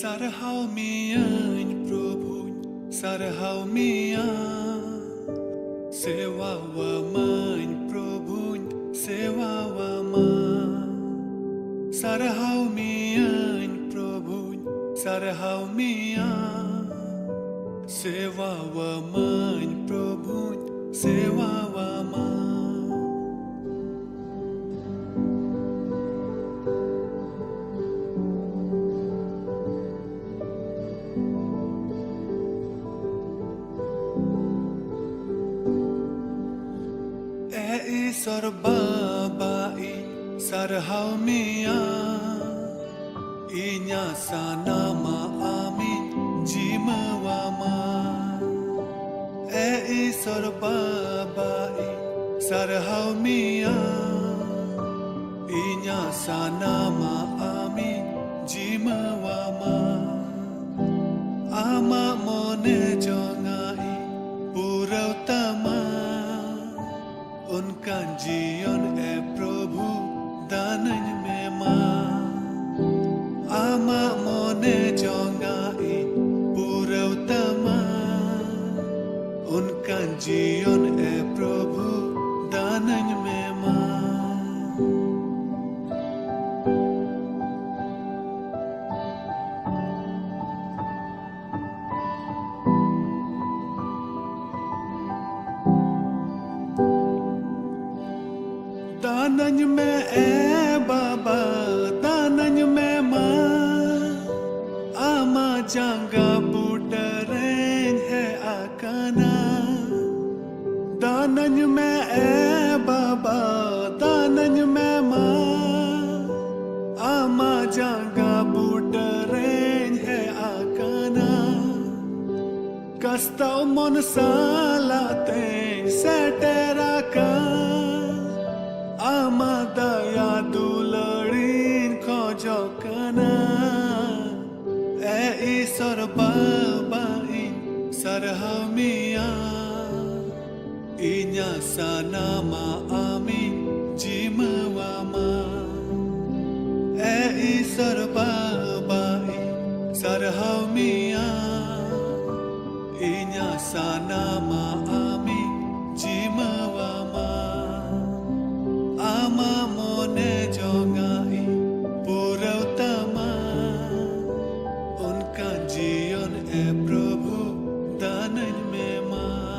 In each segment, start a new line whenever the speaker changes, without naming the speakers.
Sarhau mian Prabhu, sarhau mian Sewa wa man Prabhu, sewa wa man Sarhau mian Prabhu, sarhau mian Sewa wa man Prabhu, sewa wa man Sorbabai sarhau mian Inya sanama amin jimawama Sorbabai sarhau mian Inya sanama amin jimawama Ama mone jongai purau tama उनका जीवन है प्रभु दानन में मां आमा मोने जोंगाई पुरौतमा उनका जीवन है प्रभु दानन में मां दानन में बाबा दानन में मां आमा जांगा बुटरें है आकाना दानन में बाबा दानन में मां आमा जांगा बुटरें है आकाना कस्ताव मन सालाते सेटेरा का Ama daya dularin khojokana Isor babain sarhau mian Inya sanama amin jimawama Isor babain sarhau mian Inya sanama amin jimawama Ama mone jongai purauttama unka जीवन है प्रभु दानन में मां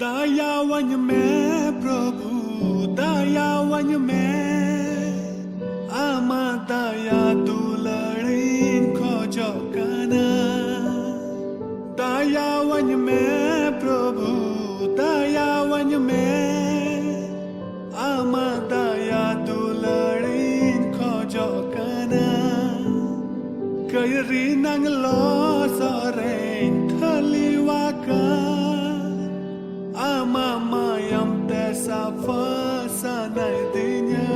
दयावन में प्रभु दयावन में आमा दया दुलड़ीन खोजोकना दयावन में प्रभु दयावन में आमा दया दुलड़ीन खोजोकना कैरी नंग लो Soren थलीवाका Ama mayam tesa fasa naidinya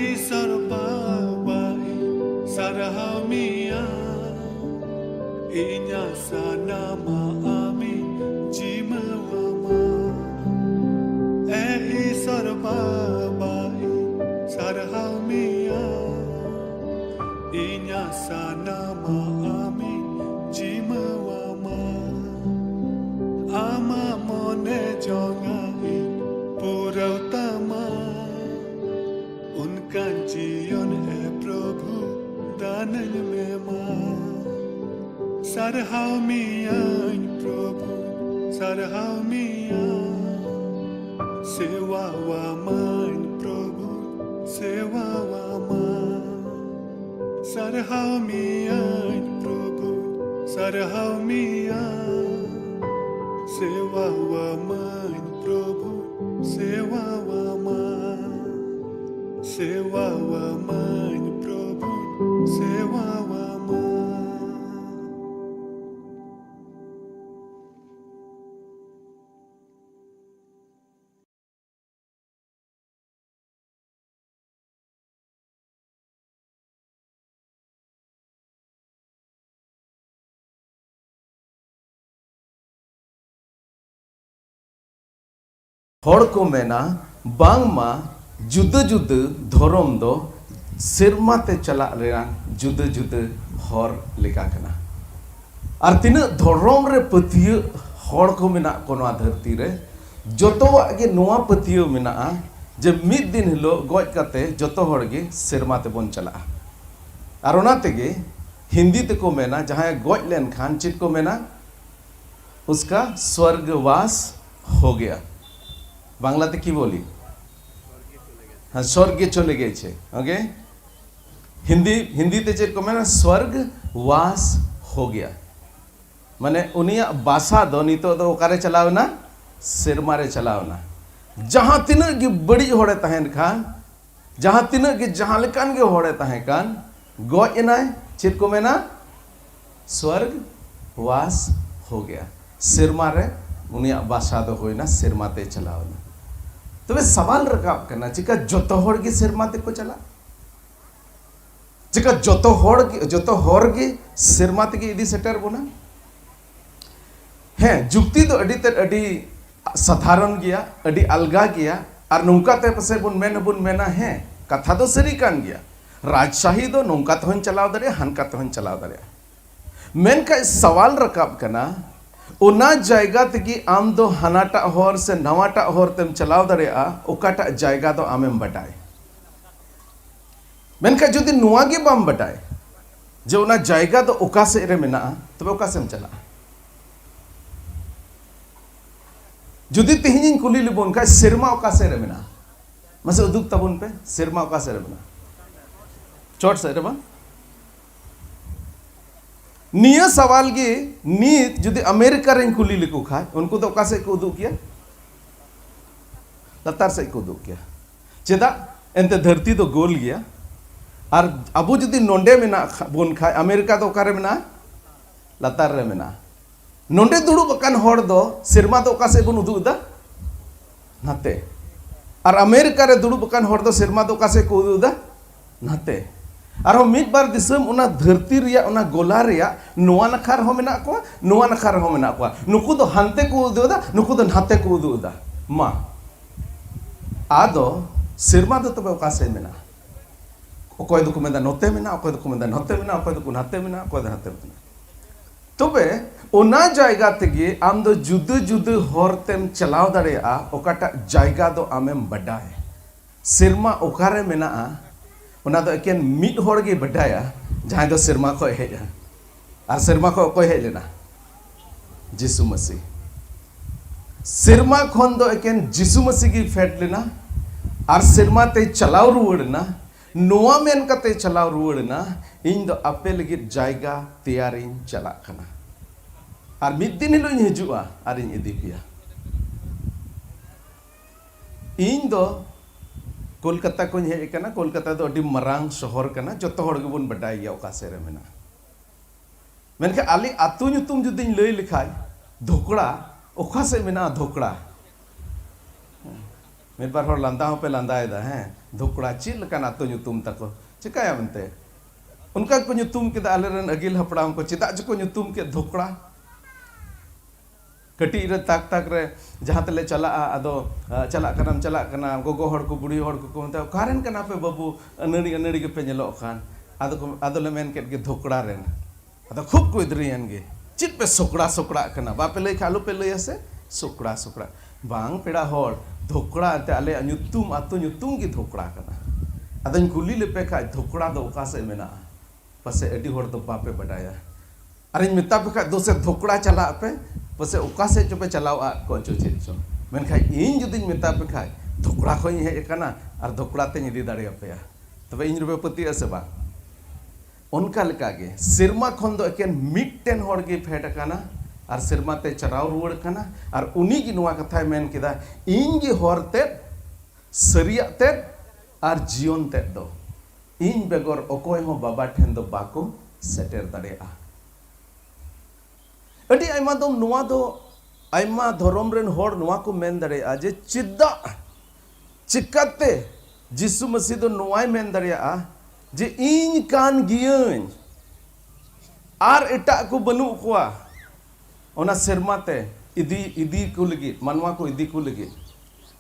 Isor babai sarhau mian Inya sanama amin jimawama Isor babai sarhau mian Inya sanama amin jimawama Ama mone jongai purauttama उनका जीवन है प्रभु दानन में मां सरहाउ मियान प्रभु सरहाउ मियान सेवा वा मान प्रभु सेवा वा मान सरहाउ मियान प्रभु सरहाउ मियान सेवा वा मान प्रभु सेवा वा मान सेवा वा मान प्रभु सेवा वा मान
हर को मेना बांग मा जुदा जुदा धर्म दो सेरमा ते चला रेना जुदा जुदा हर लेका कना और तीन धर्म रे पतियो हर को मेना कोना धरती रे जोतोवा गे नोआ पतियो मेना जे मिद दिन हिलो गज काते जोतो हर गे सेरमा ते बोन चला और ओना तेगे हिंदी ते को मेना जहां गज लेन खान चित को मेना उसका स्वर्गवास हो गया बांग्ला ते की बोली हाँ स्वर्ग चले गए छे ओके हिंदी ते चेक को मेना स्वर्गवास हो गया माने उनिया बासा दो नितो दो ओकारे चलावना सेरमारे चलावना जहां तिना गे बड़ी होड़े तहन खान जहां तिना गे जहां लेकान गे होड़े तहन कान गज एनाय चेक को मेना स्वर्गवास हो गया सेरमारे उनिया बासा दो होइना सेरमाते चलावना तबे सवाल रकाब करना चिका जोतो होड़ गे सेरमाते को चला चिका जोतो होड़ गे सेरमाते के इदी सेटर बोना है जुक्ति तो अडी ते अडी साधारण गया अडी अलगा गया और नौका ते पसे बुन मेना है कथा तो सरी कान गया राजशाही दो नौका तो चलाव दरे हनका तो चलाव दरे मेन का सवाल रकाब करना उना जायगा तगी आम दो हनाटा होर से नवाटा होर तेम चलाव दरेआ ओकाटा जायगा दो आमेम बटाए मेनका जुदी नुआ गे बाम बटाए जो उना जायगा दो ओका से रे मेना तबे ओका सेम चला जुदी तिहिन कुली लिबोन का सेरमा ओका से रे मेना मसे उदुक तबुन पे सेरमा ओका से रे मेना चोट से रे बा निया सवाल गे नीत जुदी अमेरिका रेन कुली लिखो खाए उनको तो कासे को उदुक किया लतार से को उदुक किया चेदा एंते धरती तो गोल गया और अबू जुदी नोंडे मेना बोन खाए अमेरिका तो कारे मेना लतार रे मेना नोंडे दुड़ू बकान होड़ दो सिरमा तो कासे बोन उदुक दा नाते और अमेरिका रे दुड़ू बकान होड़ दो सिरमा तो कासे को उदुक दा नाते और मिद बार दिसम उना धरती रिया उना गोला रिया नोआ नखार हो मेना को नोआ नखार हो मेना को नुकु दो हंते को उदुदा नुकु दो नाते को उदुदा मा आदो सिरमा दो तबे ओकासे मेना ओकोय दो को मेदा नोते मेना ओकोय दो को मेदा नोते मेना ओकोय दो को नाते मेना ओकोय दो नाते मेना तबे ओना जायगा तेगे आम दो जुदु जुदु हरतेम चलाव दाड़ेया ओकाटा जायगा दो आमेम बडाय सिरमा ओकारे मेना उना दो एकेन मिड होड़ गे बडाया जहां दो सिरमा को हेजा और सिरमा को कोई हेज लेना जिसु मसीह सिरमा खन दो एकेन जिसु मसीह की फेट लेना और सिरमा ते चलाव रुवड़ना नोआ मेन कते चलाव रुवड़ना इन दो अपे लगी जायगा तैयारी चला कना और मिद दिन हिलो हिजुआ और इन इदी पिया इन दो कोलकाता को हेज कना कोलकाता दो अडी मरांग शहर कना जतो हड़ गे बोन बडाय गया ओका सेरे मेना मेनके आली आतु नुतुम जुदिन लई लिखाय धोकड़ा ओका से मेना धोकड़ा मेर बार हर लांदा पे लांदाय दा है धोकड़ा चिल कना आतु नुतुम तको चिकाया मनते उनका को नुतुम के आलेरन अगिल हपड़ाम को चिता जको नुतुम के धोकड़ा कटी रे ताक ताक रे जहां तले चला आदो चला कना गोगो हड़ को बुढ़ी हड़ को मता कारन कना पे बाबू अनड़ी के पे नेलो खान आदो ले मेन केट गे धोकड़ा रेन आदो खूब को इदरियन गे चित पे सोकड़ा कना बापे लई खालो पे लई से सोकड़ा बांग पेड़ा हड़ धोकड़ा ते आले नुतुम आतो नुतुम गे धोकड़ा कना आदन कुली ले पे खा धोकड़ा दो ओका से मेना पसे एडी हड़ तो बापे बडाया अरे मिता पे खा दो से धोकड़ा चला पे पसे ओका से चोपे चलाव आ को चो चिचो मेनखा इन जुदिन मिता पे खाय धोकड़ा को हे कना और धोकड़ा ते इदी दाड़े पे तबे इन रुपे पति से बा उनका लेका गे सिरमा खन दो एकेन मिटटेन हड़ गे फेट कना और सिरमा ते चराव रुवड़ कना और उनी गी नोआ कथाय मेन केदा इन गे हरते सरिया ते और जीवन ते दो इन बेगर ओकोय हो बाबा ठेन दो बाको सेटर दाड़ेआ अडी आयमा दो नोआ दो आयमा धर्म रेन होड़ नोआ को मेन दाड़ेआ जे चिदा चिकाते जिसु मसीह दो नोआय main दाड़ेआ J in can't गियन are एटा को बनु कोआ ओना सेरमाते इदी को लगी मनवा को इदी को लगी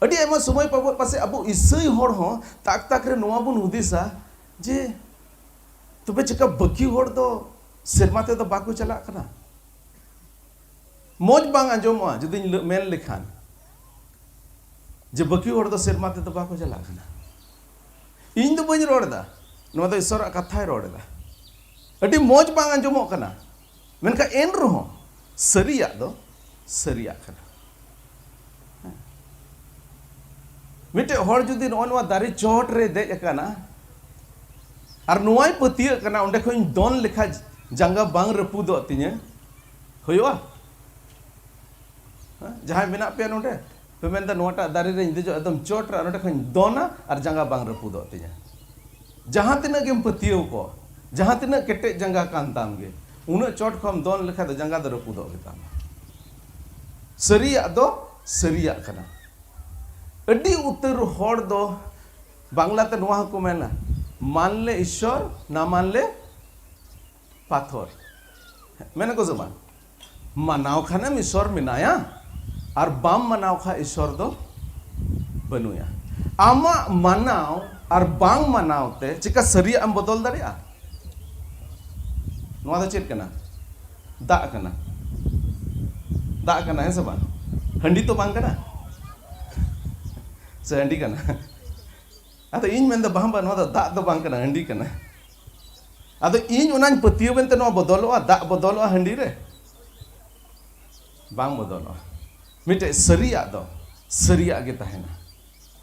अड़ी एमा समय पाबो पासे अब इसई होड़ हो ताक ताक रे नोआ बुन हुदिसा जे तबे चिका बकी होड़ दो सेरमा ते दो बाकू चला कना मोज बांग आंजोमवा जुदी मेन लेखान जे बकी होड़ दो सेरमा ते दो बाकू चला कना इन दो बनी रोड़दा नोआ दो ईश्वर कथा रोड़दा अड़ी मोज बांग आंजोमो कना मेनका एन रहो सरिया दो सरिया कना मिटे होड़ जुदी नोआ दारी चोट रे दे कना और नोआई पतिया कना उंडे खोइन दोन लेखा जंगा बांग रपुदो तिने होयोआ जहां मेना पे नोडे पे मेनदा नोटा दारी रे इंदे जो एकदम चोट रा नोडे खोइन दोना और जंगा बांग रपुदो तिने जहां तिना गेम पतियो को जहां तिना केटे जंगा कान ताम गे उना चोट खम दोन लेखा दो जंगा दो रपुदो गेताम सरिया कना अड्डी उतर होड़ दो बांग्ला ते नोआ को मेना मान ले ईश्वर ना मान ले पाथर मैंने को जमा मनाव खाने में ईश्वर मिनाया और बाम मनाव खा ईश्वर दो बनुया आमा मनाव और बांग मनाव ते चिका सरिया हम बदल दरिया नोआ दो चेक कना दा कना है सब हंडी तो बांग कना से हंडी कना अतो इन मेन द बाहंबा नो दा दो बांग कना हंडी कना अतो इन उनान पतियो बेनते नो बदलवा दा बदलवा हंडी रे बांग बदलवा मिटे सरिया गे तहेना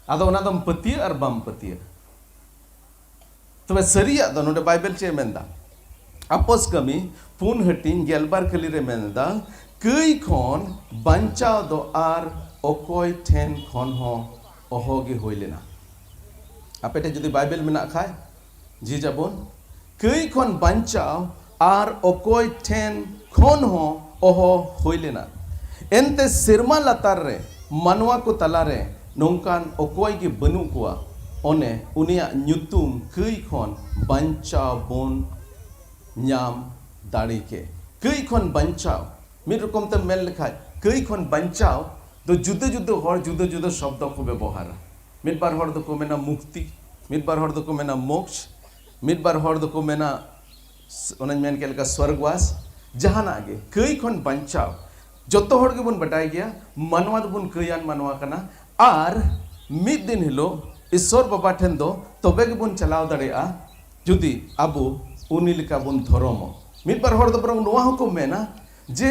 अतो उना दम पतियो और बाम पतियो तबे सरिया दो नोडे बाइबल चे मेनदा अपोस कमी पुन हटिन गेलबार खली रे मेनदा कई खन बंचाव दो आर ओकोय ठेन खन हो ओहोगे होइलेना आपेटे जुदी बाइबल मेना खाय जी जाबोन कई खन बंचाव आर ओकोय ठेन खन हो ओहो होइलेना एनते सिरमा लातार रे मानवा को तला रे नोंकान ओकोय की बनु कुआ ओने उनिया न्युतुम कई खन बंचाव बोन न्याम दाड़ी के कई खन बंचाव मिद रकम ते मेल लिखाय कई खन बंचाव दो जुदे जुदे होड़ जुदे जुदे शब्द को व्यवहार मिद बार होड़ दो मेना मुक्ति मिद बार होड़ दो मेना मोक्ष मिद बार होड़ दो मेना ओनन मेन के लका स्वर्गवास जहाना गे कई खन बंचाव जतो होड़ के बुन बटाई गया मनवा दो बुन कईयान मनवा कना आर मिद दिन हिलो ईश्वर बाबा ठेन दो तबे के बुन चलाव दड़ेआ जुदी अबो उनी लिका बुन धर्मो मिद बार होड़ दो बरंग नोआ को मेना जे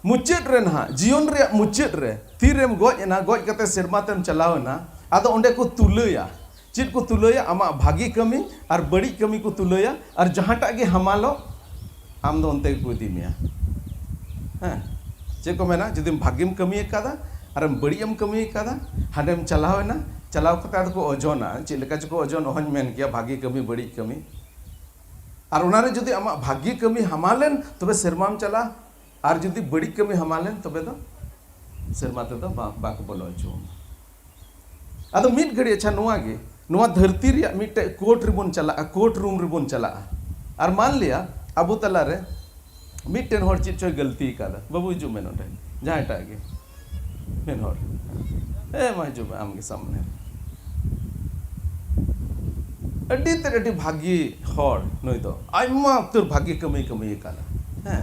मुचेद रे ना जीवन रे मुचेद रे तीरेम गoj ना गoj कते सेरमा तेम चलाव ना आदो ओंडे को तुलया चेद को तुलया आमा भागी कमी और बड़ी कमी को तुलया और जहांटा गे हमालो आम दो ओंते को इदी मिया हां चे को मेना जदिम भागिम कमी कादा और बड़ीम कमी कादा हाडेम चलाव ना चलाव कते को ओजोना चे लेका को ओजोन ओहन मेन किया भागी कमी बड़ी कमी और उनारे जदि आमा भागी कमी हमालेन तबे सेरमाम चला और जुदी बड़ी कमी हमालेन तबे दो सेरमा ते दो बाक बोलो चो आदो मिट घड़ी अच्छा नोआ गे नोआ धरती रिया मिटे कोर्ट रिबन चला कोर्ट रूम रिबन चला और मान लिया अबु तला रे मिटेन होड़ चित चोय गलती कादा बाबू जो मेन ओंडे जहां टा गे मेन होड़ ए मा जो आम के सामने अड्डी भागी होड़ नई दो आयमा उतर भागी कमी कादा हैं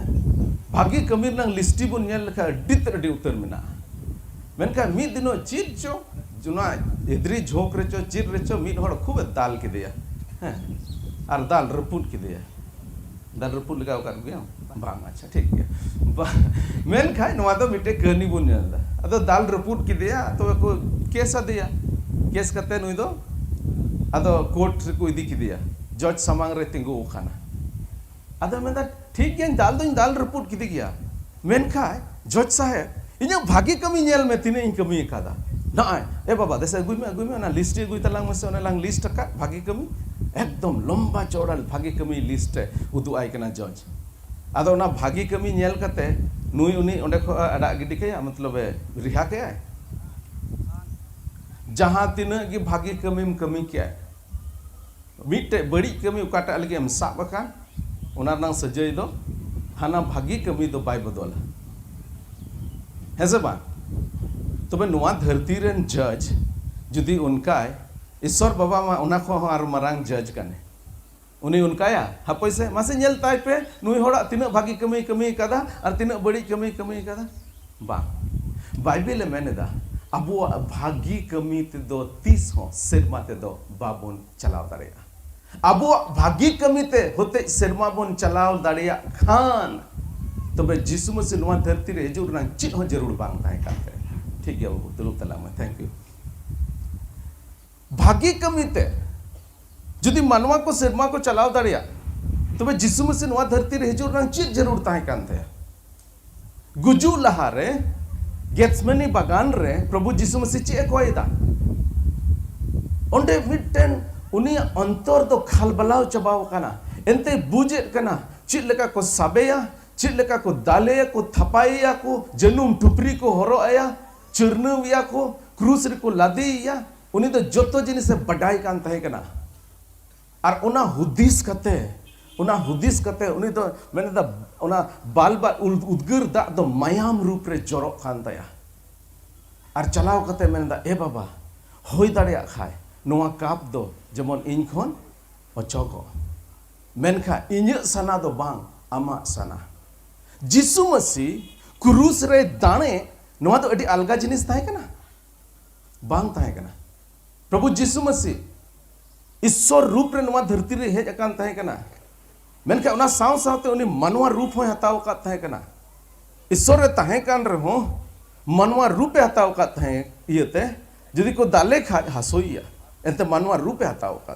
भागी कमी नंग लिस्टी बुन नेल लखा अड्डी उतर मेना मेनका मी दिनो चित चो जुना इद्री झोंक रे चो चिर रे चो मिद होड़ खूब दाल के दिया हैं और दाल रपुट के दिया दाल रपुट लगाव कर गया बांग अच्छा ठीक है मेन खाय नवा दो मिटे कहनी बुन नेलदा अदो दाल रपुट के दिया तो को केसा दिया केस कते नुई दो अदो कोर्ट को इदी के दिया जज समांग रे तिंगु खाना अदो मेंदा ठीक है दाल रपुट की गया मेन खाय जज साहेब इन्हें भागी कमी नेल में तिने इन कमी कादा ना ए बाबा देसे अगुई में ना लिस्ट अगुई तलांग में से ओने लांग लिस्ट का भागी कमी एकदम लंबा चौड़ा भागी कमी लिस्ट है उदु आई कना जज आदो ना भागी कमी नेल कते नुई उनी ओंडे को अडा गिडी के मतलब रिहा के जहां तिना की भागी कमी के मिटे बड़ी कमी उकाटा लगे हम साब का ओना नां सजय दो हाना भागी कमी दो बाय बदला है से बा तो तबे नुआ धरती रेन जज जुदी उनका ईश्वर बाबा मा उना खो आर मारांग जज कने उनी उनकाया हापय से मासे नेल ताय पे नुई होड़ा तिना भागी कमी कदा और तिना बड़ी कमी कदा बा बाइबल मेनेदा अबो भागी कमी ते दो 30 हो सेरमा ते दो बाबुन चलाव दाड़िया अबो भागी कमी ते होते सेरमा बोन चलाव दाड़िया खान तबे जिसु मसीह नुआ धरती रे हिजुर ना चित हो जरूर बांग ताय काते ठीक है बाबू दुरुब तला में थैंक यू भागी कमी ते जुदी मानवा को सेरमा को चलाव दाड़िया तबे जिसु मसीह नुआ धरती रे हिजुर ना चित जरूर ताय काते गुजू लहारे गेट्समेनी बागान रे प्रभु जिसु मसीह चे कोयदा ओंडे मिटन उनी अंतर दो खालबलाव चबाव कना एंते बुजे कना चित लेका को साबेया चित लेका को दालेया को थपाया को जनुम टुपरी को हरोया चुरनुविया को क्रूस रे को लादिया उनी तो जोतो जिनिस से बडाई कान तहे कना और उना हुदिस कते उनी तो मैंने दा उना बाल उद्गर दा दो मायाम रूप रे जोरो खान तया और चलाव कते मैंने दा ए बाबा होई दाड़िया खाय नोआ काप दो जेमन इन खन अचोगो मेनखा इᱧ सना दो बांग आमा सना जिसु मसीह क्रूस रे दाणे नोआ तो अडी अलगा जिनिस ताहे कना बांग ताहे कना प्रभु जिसु मसीह ईश्वर रूप रे नोआ धरती रे हेज अकान ताहे कना मेनखा उना साव सावते उनी मनवा रूप हो हताव का ताहे कना ईश्वर रे ताहे कान रे हो मनवा रूप हताव का ताहे इयते जदि को दाले खा हसोइया एंते मनवा रूप हताव का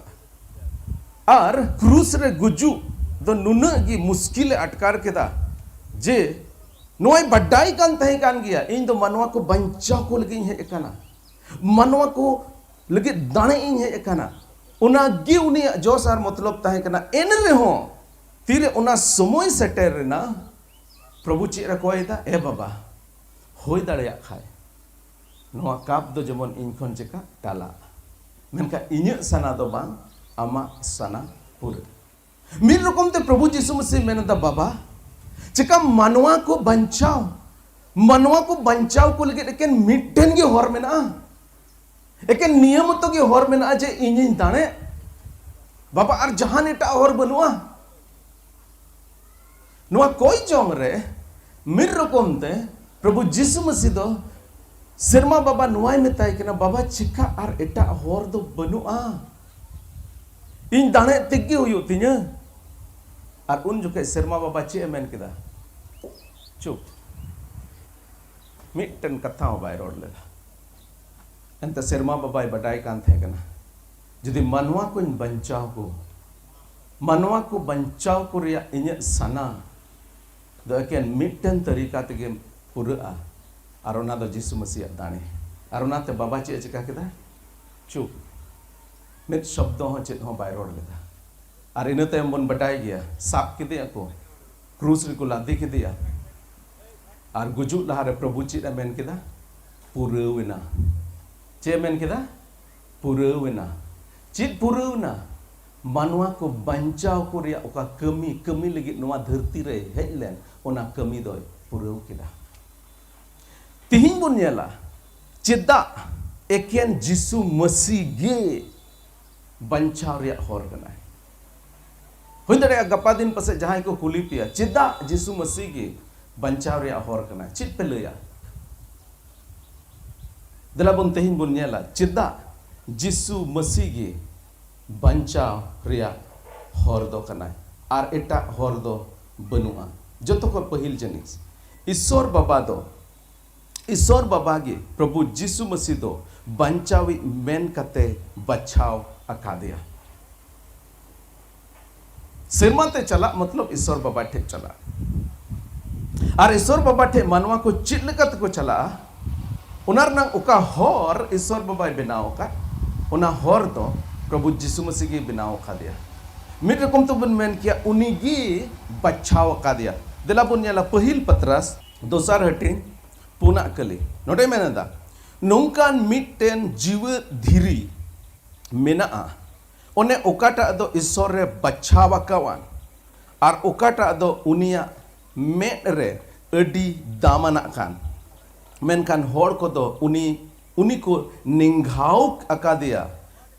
और क्रूस रे गुजू दो नुना की मुश्किल अटकार केदा जे नोय बड्डाई कान ताहे कान गया इन दो मनवा को बंचाव को लगी है एकना मनवा को लगी दाणे इन है एकना उना गी उनी जोश आर मतलब ताहे कना एन रे हो तीरे उना समय सेटर रेना प्रभु चे रे कोयदा ए बाबा होय दाड़िया खाय नोआ काप दो जेमन इन खन चेका टाला मेनका इᱧ सना दो बांग आमा सना पूरे मिल रकम ते प्रभु यीशु मसीह मेनदा बाबा चेका मनवा को बंचाव को लगे एकेन मिटन गे हर मेना एकेन नियम तो गे हर मेना जे इᱧ दाणे बाबा आर जहान एटा हर बनुआ नोआ कोई जोंग रे मिर रकम ते प्रभु यीशु मसीह दो सेरमा बाबा नुआय मेताय कना बाबा चिका आर एटा हर दो बनुआ इन दाणे तेगे हुयो तिnya आर उन जुके सेरमा बाबा चे मेन केदा चुप मिटन कथा बाय रोड लेदा एंते सेरमा बाबा बडाय कान थे कना जदि मनवा को बंचाव को रिया इnya सना दो एकेन मिटन तरीका तेगे पुरा और ओना दो यीशु मसीह दाणे और ओनाते बाबा चे चिका केदा चुप मित शब्द हो चेत हो बाय रोड लेदा और इनते बन बटाई गया साप किदिया को क्रूस रे को लादी किदिया और गुजु लहारे प्रभु चे मेन केदा पुरवेना चे मेन केदा पुरवेना चित पुरवेना मानवा को बंचाव को रिया ओका कमी लगी नोआ धरती रे हेज लेन ओना कमी दो पुरव केदा तिहिं बुन नेला चेदा एकेन यीशु मसीह गे बंचाव रिया हर कना हुई दाड़े गपा दिन पसे जहां को कुली पिया चेदा यीशु मसीह गे बंचाव रिया हर कना चित पे लया दला बुन तिहिं बुन नेला चेदा यीशु मसीह गे बंचाव रिया हर दो कना और एटा हर दो बनुआ जतो को पहिल जनिस ईश्वर बाबा गे प्रभु यीशु मसीह दो बंचावी मेन कते बचाव अकादिया सेरमा ते चला मतलब ईश्वर बाबा ठे चला और ईश्वर बाबा ठे मानवा को चिल्लकत को चला उनार नंग उका हर ईश्वर बाबा बनाव का उना हर दो प्रभु यीशु मसीह गे बनाव का दिया मिड रकम तो बन मेन किया उनी गी बचाव का दिया दिला बुन नेला पहिल पत्रस दोसार हटिंग पुना कली नोटे मेनदा नोंकान मिटन जीव धीरी मेना ओने ओकाटा दो ईश्वर रे बचाव कावान और ओकाटा दो उनिया मेट रे अडी दामना कान मेनखान होड़ को दो उनी को निंगाव अकादिया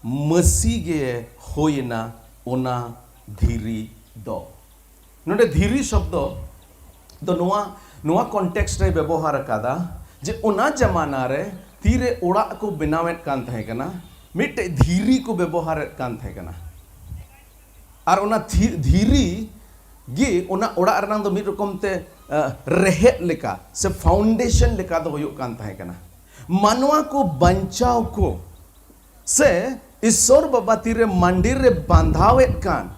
मसी गे होइना ओना धीरी दो नोडे धीरी शब्द दो नुआ कॉन्टेक्स्ट रे व्यवहार अकादा जे ओना जमाना रे तीरे ओड़ा को बनावेत कान थाहे कना मिटे धीरी को व्यवहार कान थाहे कना और ओना धीरी गे ओना ओड़ा रनांग दो मिट रकम ते रेहेट लेका से फाउंडेशन लेका दो होयो कान थाहे कना मानवा को बंचाव को से ईश्वर बाबा तीरे मंदिर रे बांधावेत कान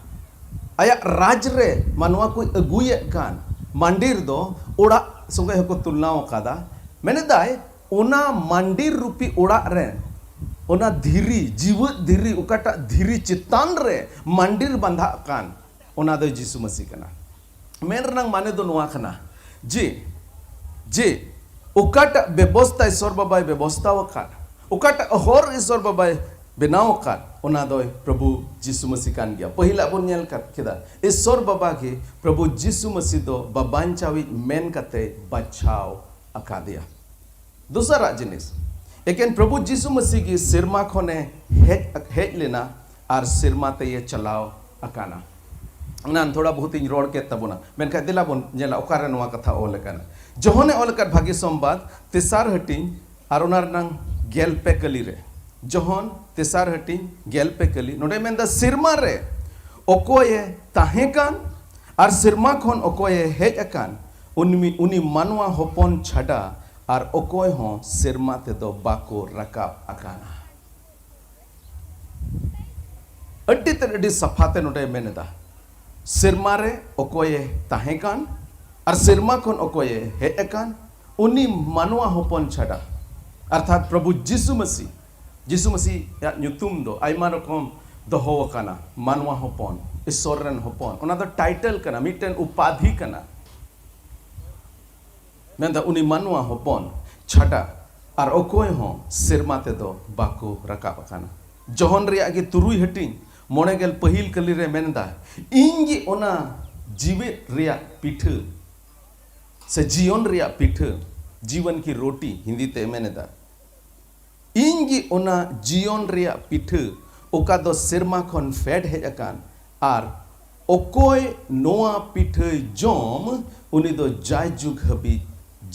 आया राज रे मानवा को अगुयेत कान मंदिर दो ओड़ा संगे हको तुलनाव कादा मैंने दाय ओना मंदिर रूपी ओड़ा रे ओना धीरी जीवत धीरी उकाटा धीरी चितान रे मंदिर बंधा कान ओना दो यीशु मसीह कना मेन रनंग माने दो नुआ कना जे उकाटा व्यवस्था ईश्वर बाबा व्यवस्था वकान उकाटा होर ईश्वर बाबा बनाव कान ओना दो प्रभु यीशु मसीह कान गया पहिला बोन नेल केदा ईश्वर बाबा के प्रभु यीशु मसीह दो बाबांचावी मेन कते बचाव अकादिया दूसरा जिनिस एकेन प्रभु यीशु मसीह की सिरमा खोने हेज लेना और सिरमा ते ये चलाव अकाना नान थोड़ा बहुत इन रोड के तबुना मेनखा दिला बोन नेला ओकारे नवा कथा ओल काना जहोने ओल कर भागी संवाद तेसार हटिंग और ओनार नंग गेल पे कली रे जहोन तेसार हटिंग गेल पे कली नोडे मेंदा सिरमा रे ओकोये ताहे कान और सिरमा खोन ओकोये हेज अकान उनी मानवा होपन छाडा और ओकोय हो सिरमा ते दो बाको रकाब अकाना अड्डी ते अड्डी सफाते नोडे मेनेदा सिरमा रे ओकोये ताहे कान और सिरमा खोन ओकोये हेज अकान उनी मानवा होपन छाडा अर्थात प्रभु यीशु मसीह या ᱧᱩᱛᱩᱢ दो आयमा रकम दोहो काना मानवा होपन ईश्वर रन होपन ओना दो टाइटल काना मिटन उपाधि काना मेंदा उनी मानवा होपन छाटा और ओकोय हो सिरमा ते दो बाको रकाब काना जहोन रिया के तुरुई हटिंग मोनेगेल पहिल कली रे मेनदा इंगी ओना जीवित रिया पीठ से जीवन रिया पीठ जीवन की रोटी हिंदी ते मेनेदा इंगी ओना जीवन रिया पीठ ओका दो सिरमा खन फेड हेज अकान और ओकोय नोआ पीठ जोम उनी दो जाय जुग हबी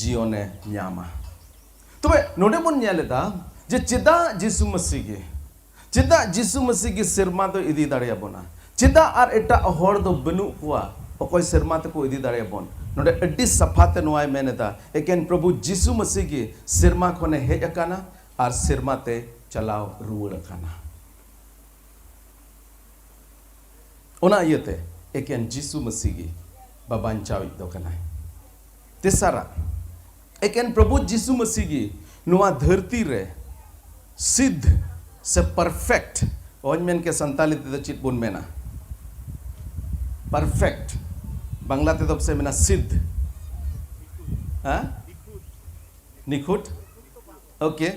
जीवने न्यामा तबे नोडे बन नेलेदा जे चिदा यीशु मसीह की सिरमा दो इदी दाड़िया बोना चिदा और एटा होड़ दो बनु कुआ ओकोय सिरमा ते को इदी दाड़िया बोन नोडे अड्डी सफाते नोआय मेनेदा एकेन प्रभु यीशु मसीह की सिरमा खने हेज अकाना और सिरमा ते चलाव रुवड़ अकाना ओना इयते एकेन यीशु मसीह की बाबांचावी दो कना तेसारा एकेन प्रभु यीशु मसीह की नुआ धरती रे सिद्ध से परफेक्ट ओजमेन के संताली ते चित बुन मेना परफेक्ट बांग्ला ते दब से मेना सिद्ध हाँ निखुट ओके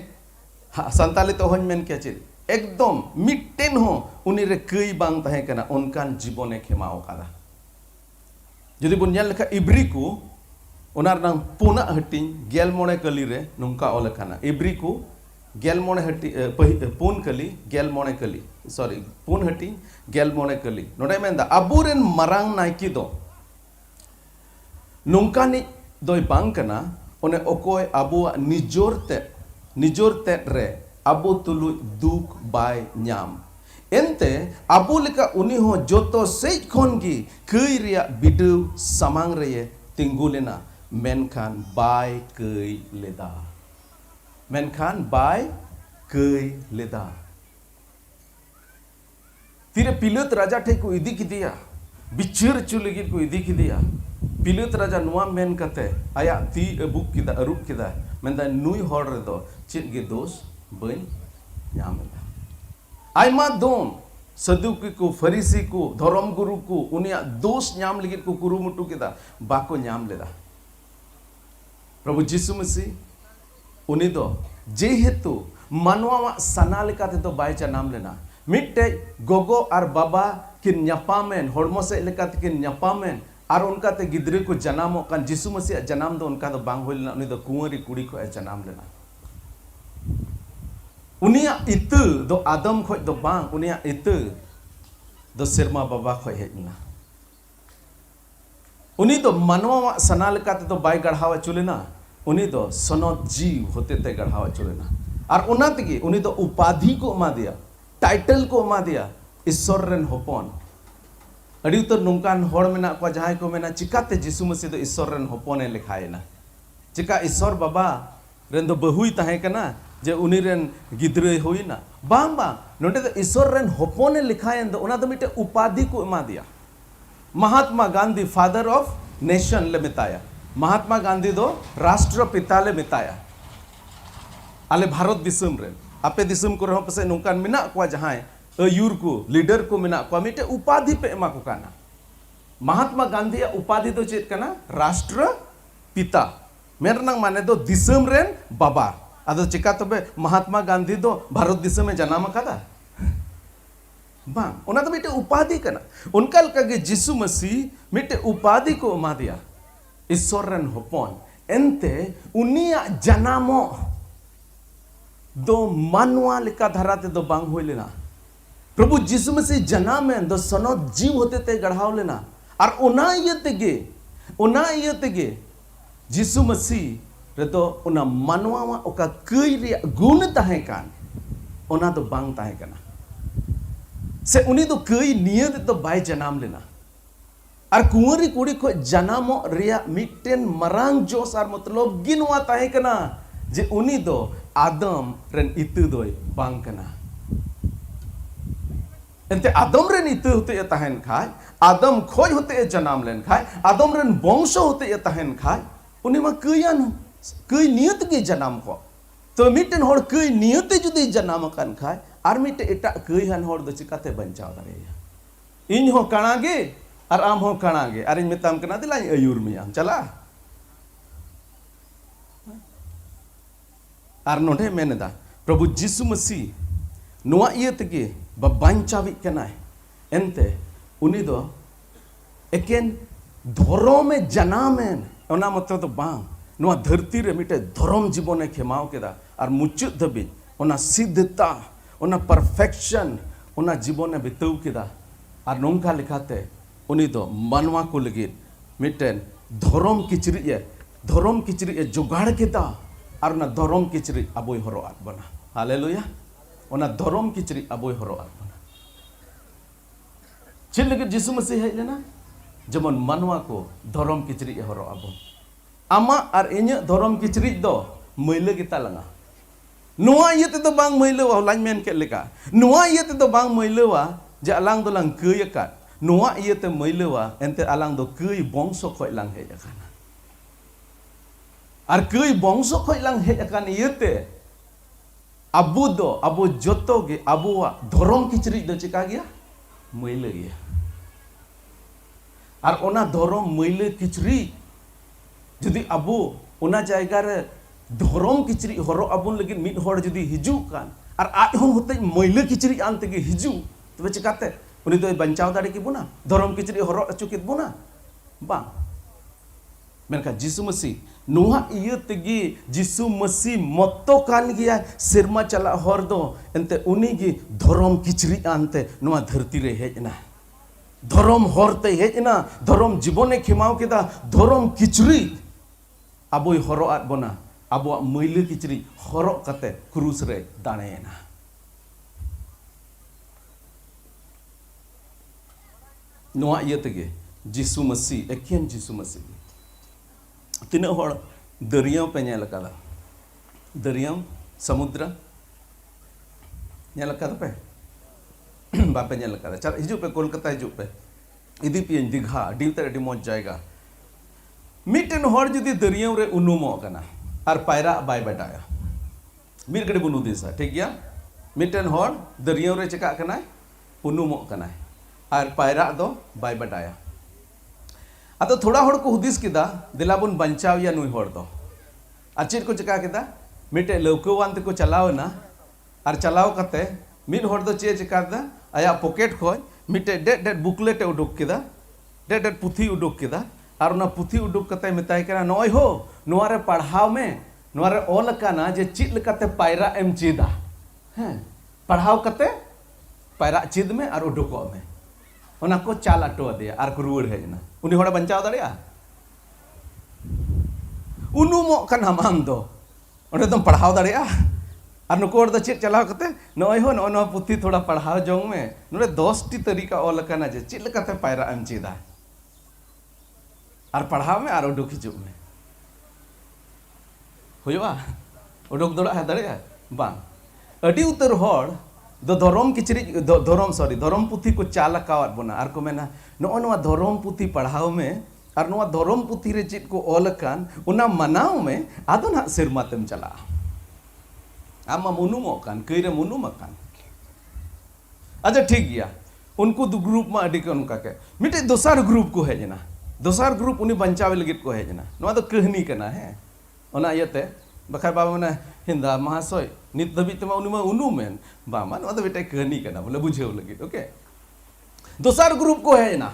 हाँ संताली तो होजमेन के चित एकदम मिट्टेन हो उनी रे कई बांग तहे कना उनकान जीवने खेमाओ कादा जदि बुन नेल लेखा इब्री को ओनार नाम पुना हटिंग गेल मोने कली रे नुंका ओल काना इब्री को गेल मोने हटि पुन कली गेल मोने कली सॉरी पुन हटिंग गेल मोने कली नोडे मेंदा अबुरेन मरांग नाइकी दो नुंका नि दोय बांग कना ओने ओकोय अबुआ निजोर ते रे अबु तुलु दुख बाय न्याम एनते अबु लेका उनी हो जोतो सेज खोन की कई रिया बिडु समांग रे तिंगु लेना मेनखान बाय कई लेदा मेनखान बाय कई लेदा तीरे पिलत राजा ठे को इदी किदिया बिचर चुलगी को इदी किदिया पिलत राजा नुआ मेन कते आया ती अबुक किदा अरुप किदा मेनदा नुई होड़ रे दो चित गे दोष बन ᱧᱟᱢᱮᱫᱟ आयमा दोन सदुकी को फरीसी को धर्म गुरु को उनिया दोष ᱧᱟᱢ लगित को कुरुमुटु केदा बाको ᱧाम लेदा प्रभु यीशु मसीह उनी दो जेहेतु मानवा सना लेकाते तो बायचा नाम लेना मिट्टे गोगो और बाबा किन ᱧᱟᱯᱟᱢᱮन हड़मो से लेकाते किन ᱧᱟᱯᱟᱢᱮन और उनका ते गिद्रे को जनामो कान जिसु मसीह जनाम दो उनका दो बांग होइल ना उनी दो कुंवरी कुड़ी को जनाम लेना उनिया इत दो आदम खोज दो बांग उनिया इत दो सिरमा बाबा खोज हेजना उनी दो मनवा सना लेकाते दो बाय गढ़ावा चुलेना उनी दो सनद जीव होते ते गढ़ावा चुलेना और उना तगी उनी दो उपाधि को एमा दिया टाइटल को एमा दिया ईश्वर रेन होपन अड़ी उतर नोंकान होड़ मेना को जहां को मेना चिकाते जिसु मसीह दो ईश्वर रेन होपने लिखायना चिका ईश्वर बाबा रेन दो बहुई ताहे कना जे उनी रेन गिद्रे होइना बांग बांग नोटे दो ईश्वर रेन होपने लिखायन दो उना दो मिटे उपाधि को एमा दिया Mahatma Gandhi father of nation ले मिताया महात्मा गांधी दो राष्ट्रपिता ले मिताया आले भारत दिसम रे आपे दिसम को रहो पसे नोंकान मेना को जहां अयूर को लीडर को मेना को मिटे उपाधि पे एमा को काना महात्मा गांधी उपाधि दो चेत कना राष्ट्रपिता मेरनंग माने दो दिसम रेन बाबा आदो चिका तबे महात्मा गांधी दो भारत दिसम में जन्म कदा बांग उना तो मिटे उपाधि कना उनका लगे जिसु मसीह मिटे उपाधि को एमा दिया ईश्वर रेन होपन एंते उनिया जनामो दो मानवा लिका धराते दो बांग होई लेना प्रभु जिसु मसीह जनामें दो सनो जीव होते ते गढ़ाव लेना और उना ये तेगे जिसु मसीह रे दो उना मानवा मा ओका कई रे गुण ताहे कान उना दो बांग ताहे कना से उनी दो कई नियत तो बाय जनाम लेना और कुंवरी कुड़ी को जनामो रिया मिटेन मरांग जोस और मतलब गिनवा ताहे कना जे उनी दो आदम रेन इतु दोय बांग कना एंते आदम रेन इतु होते ताहेन खाय आदम खोज होते जनाम लेन खाय आदम रेन वंश होते ताहेन खाय उनी मा कईयान कई नियत के जनाम को तो मिटेन होड़ कई नियत जुदी जनाम कान खाय और मिटे एटा कईहान होड़ दो चिकाते बंचाव दाड़ेया इन हो काणागे और आम हो काणागे और इन मेताम कना दिलाई अयूर मियाम चला और नोडे मेनेदा प्रभु जिसु मसीह नुआ इये तगे बांचावी कनाय एंते उनी दो एकेन धर्म में जनामेन ओना मतलब तो बांग नुआ धरती रे मिटे धर्म जीवने खेमाव केदा और मुचुत धबी ओना सिद्धता ओना परफेक्शन ओना जीवने बितव केदा और नोंका लिखाते उनी दो मानवा को लगे मिटेन धर्म किचरी जुगाड़ केदा और ना धर्म किचरी अबोय हरो आत बना हालेलुया ओना धर्म किचरी अबोय हरो आत बना चेल लगे जिसु मसीह हेज लेना जेमन मानवा को धर्म किचरी हरो आबो आमा और इन्य धर्म किचरी दो मैले गिता लंगा नुआ ये तो बांग मैलेवा लाइन मेन के लेका नुआ ये तो बांग मैलेवा जे अलांग दो लांग कई का नुआ ये तो मैलेवा एंते अलांग दो कई बंशो खोय लांग हेज अकाना और कई बंशो खोय लांग हेज अकान येते अबो जोतो गे अबुआ धर्म किचरी दो चिका गया मैले गया और ओना धर्म मैले किचरी जदि अबो ओना जायगा रे धर्म किचरी हरो अबुन लगिन मिद होड़ जदि हिजू कान और आज हम होते मैले किचरी आन तेगे हिजू तबे चिकाते उनी दो बंचाव दाड़े की बुना धर्म किचरी हरो अचुकित बुना बा मेनका जिसु मसीह नुहा इये तेगे जिसु मसीह मत्तो कान गया सिरमा चला हर दो एंते उनी गी धर्म किचरी आनते नुआ धरती रे हेजना धर्म हरते हेजना धर्म जीवने खेमाव केदा धर्म किचरी अबोय हरो आत बना अबो मैले किचरी हरो कते क्रूस रे दाणेना नुआ इये तेगे जिसु मसीह एकेन जिसु मसीह तीना होड़ दरिया पे नेल कदा दरिया समुद्र नेल कदा पे बापे नेल कदा चल हिजु पे कोलकाता हिजु पे इदी पे दीघा डीते अडी मौज जाएगा मिटेन होड़ जुदी दरिया रे उनुमो कना और पायरा बाय बटाया मिर गडे बुनु दिसा ठीक गया मिटेन होड़ दरिया रे चिका कना उनुमो कना और पायरा दो बाय बटाया अतो थोड़ा होड़ को हुदिस किदा दिलाबुन बंचाव या नुई होड़ दो अचेर को चिका किदा मिटे लौकवान ते को चलावना और चलाव कते मिड होड़ दो चे चिका दा आया पॉकेट खोय मिटे डेट बुकलेट उडुक किदा डेट पुथी उडुक केदा और ना पुथी उडुक कते मिताय कना नय हो नोरे पढ़ाव में नोरे ऑल काना जे चित लकते पायरा एम चेदा हैं पढ़ाव कते पायरा चिद में और उडुको में ओना को चाल अटो दिया और को रुड़ हेजना उनी होड़ा बंचाव दड़िया उनुमो कन हम दो ओने तुम पढ़ाव दड़िया और नुकोर द चित चलाव कते नय हो नो पुथी थोड़ा पढ़ाव जोंग में नोरे 10 टी तरीका ऑल काना जे चित लकते पायरा एम चेदा और पढ़ाव में और उडुक हिजुग में हुआ उडुक दड़ा है दड़िया बांग अडी उतर होड़ दो धोरम किचरी धोरम पुथी को चालकावत बना और को मेना नो धोरम पुथी पढ़ाव में और नो धोरम पुथी रे चित को ऑल कान उना मनाव में आदो ना सिरमा तेम चला आमा मुनुमो कान कई रे मुनुम कान अच्छा ठीक गया उनको दो ग्रुप में अडी के उनका के मिटे दोसर ग्रुप को है जना दोसर ग्रुप उनी बंचावे लगित को है जना नो तो कहानी कना है ओना इयते बखाय बाबा मने हिंदा महाशय नित दबी तमा उनी उनुमेन बामा नो तो बेटा कहानी कना बोले बुझेव लगित ओके दोसर ग्रुप को है ना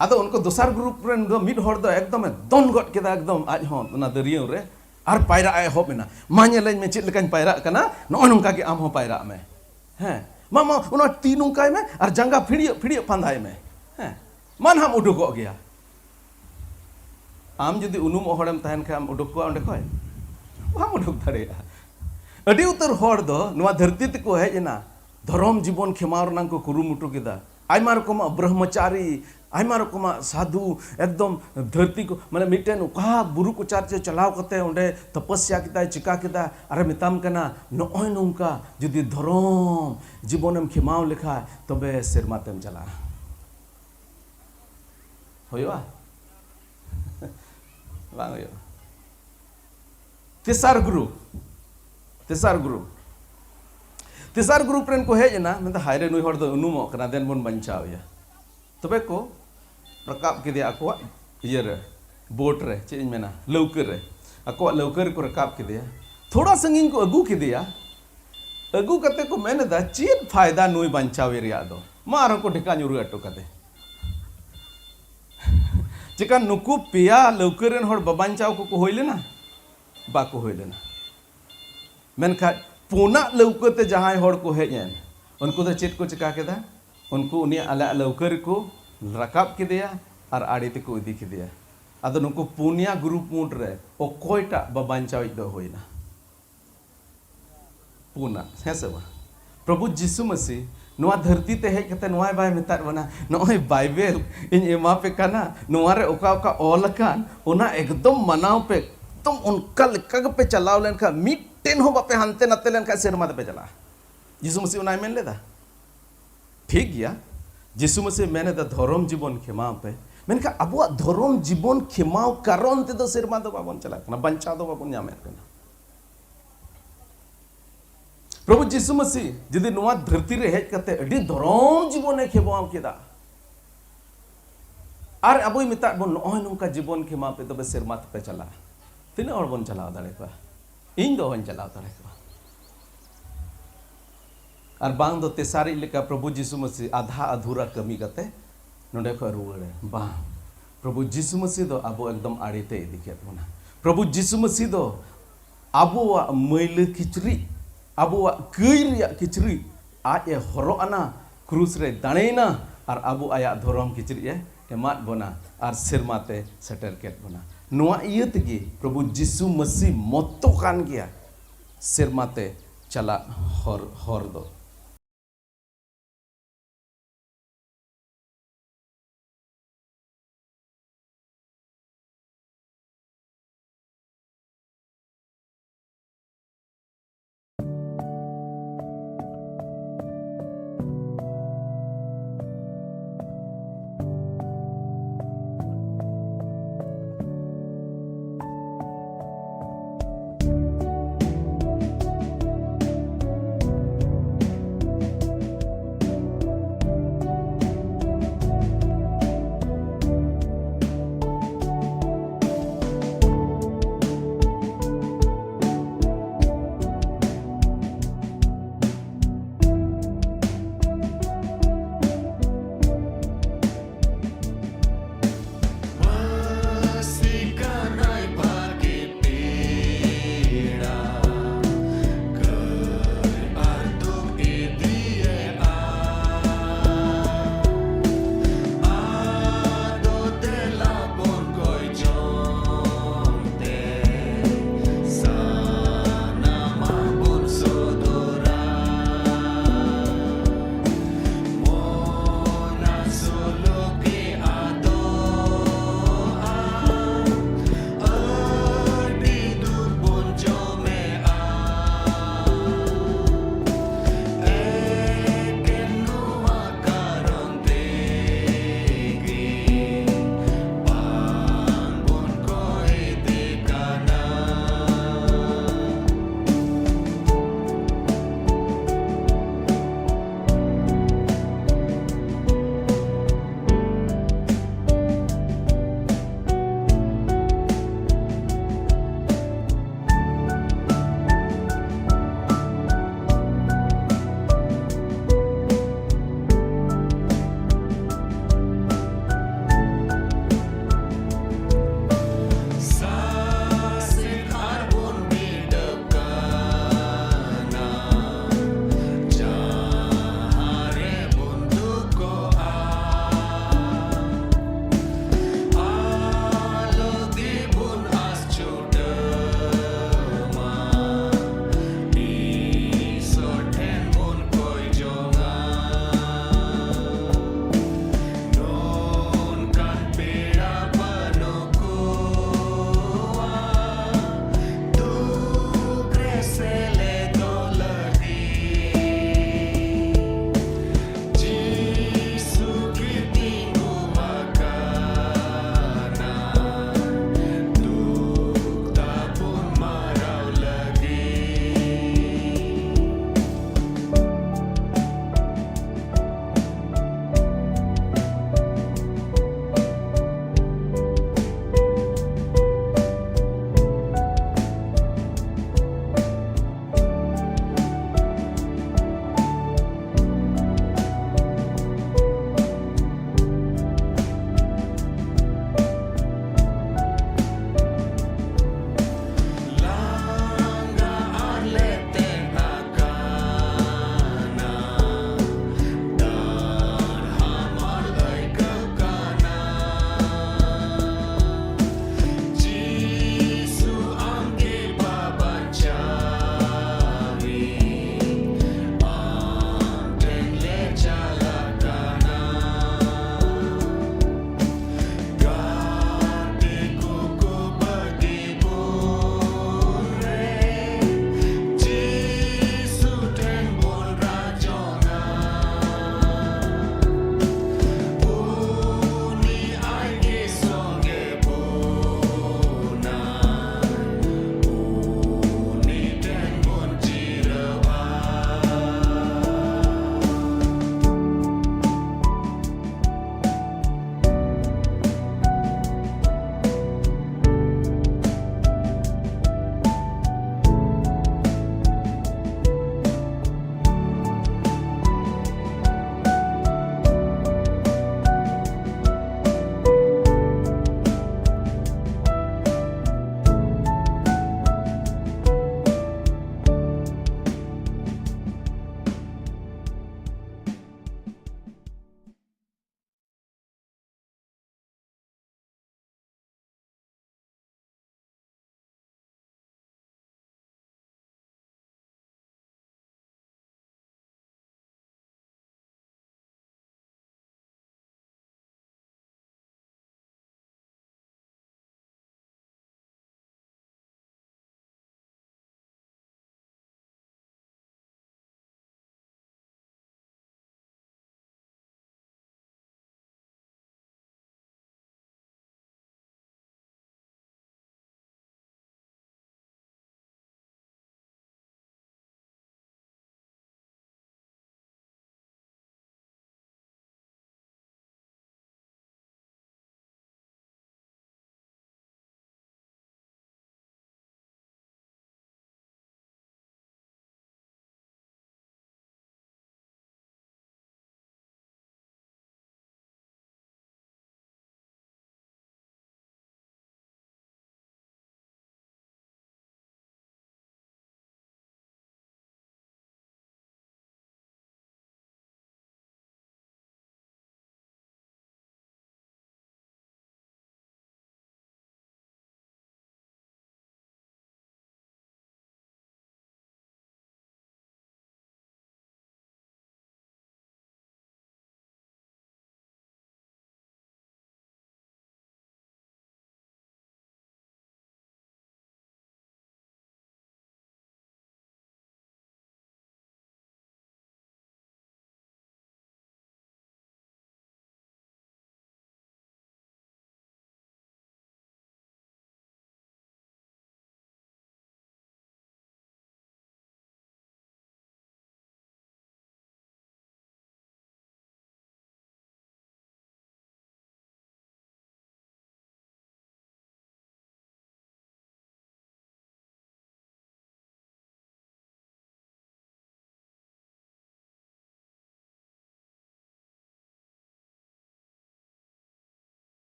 आदो उनको दोसर ग्रुप रेन दो मिड हर दो एकदम दोन गट केदा एकदम आज हो ना दरियो रे और पायरा आए हो मेना माने में चित लकान पायरा कना नो नंका के आम हो पायरा में हैं मामा उनो तीनों काय में और जंगा फिड़ियो फंदाय में हैं मन हम उडुको गया आम जुदी उनुम हड़म तहन खा आम उडुक को ओंडे खय हम उडुक दड़िया अडी उतर हड़ दो नवा धरती तको हेजना धर्म जीवन खेमाव रनांग को कुरुमुटु केदा आयमा रकम ब्रह्मचारी आयमा रकम साधु एकदम धरती को माने मिटेन उका बुरु को चार्चे चलाव कते ओंडे तपस्या किता चिका किता अरे मिताम कना नय नंका जुदी धर्म जीवनम खेमाव लेखा तबे सिरमातेम चला होयवा बांग होयो तेसार ग्रुप रेन को हेजना मतलब हायरे नुई हर दो उनुमो कना देन बन बंचावया तबे को रकाब के दिया को ये रे बोट रे चेज मेना लौकर रे अको लौकर को रकाब के दिया थोड़ा संगिन को अगू के दिया अगू कते को मैंने दा चेद फायदा नुई बंचावे रिया दो मार को ढिका नुरु अटो कते चिका नुकु पिया लौकर रेन हर बबांचाव को होइले ना बाको होइले ना मेनखा पुना लौकते जहां हड़ को हेजन उनको तो चेत को चिका केदा उनको उनी आला लौकर को रकाब के दिया और आड़ी ते को इदी के दिया आदो नुको पुनिया ग्रुप मुड रे ओकोयटा बबांचाव दो होइना पुना हेसे बा प्रभु यीशु मसीह नोआ धरती ते हेज कते नोआ बाय मेतार बना नोय बाइबल इन एमा पे कना नोआ रे ओका ओका ऑल कान ओना एकदम मनाव पे तुम उनका लिखा पे चलाव लेन का मिटेन हो बापे हंते नते लेन का सिरमा पे चला यीशु मसीह उनाय मेन लेदा ठीक गया यीशु मसीह मैंने द धर्म जीवन खेमाव पे मैंने का अबुआ धर्म जीवन खेमाव कारण ते दो सिरमा दो बाबन चला कना बंचा दो बाबन यामे कना प्रभु यीशु मसीह जदि नोआ धरती रे हेज कते अडी धर्म जीवन खेमाव केदा और अबुई मिता बन नय नंका जीवन खेमाव पे तबे सिरमा पे चला तीन और बन चलाव दाड़े को इन दो बन चलाव दाड़े को और बांग दो तेसारी लेका प्रभु यीशु मसीह आधा अधूरा कमी कते नोडे को रुवाड़े बांग प्रभु यीशु मसीह दो अबो एकदम आड़ीते इदी केत बना प्रभु यीशु मसीह दो अबो मैल किचरी अबो कई रिया किचरी आज हरो आना क्रूस रे दाणेना और अबो आया धर्म किचरी एमात बना और सिरमाते सेटर केत बना नोआ इयतगी प्रभु यीशु मसीह मोत्तो कान गया सिरमाते चला हर दो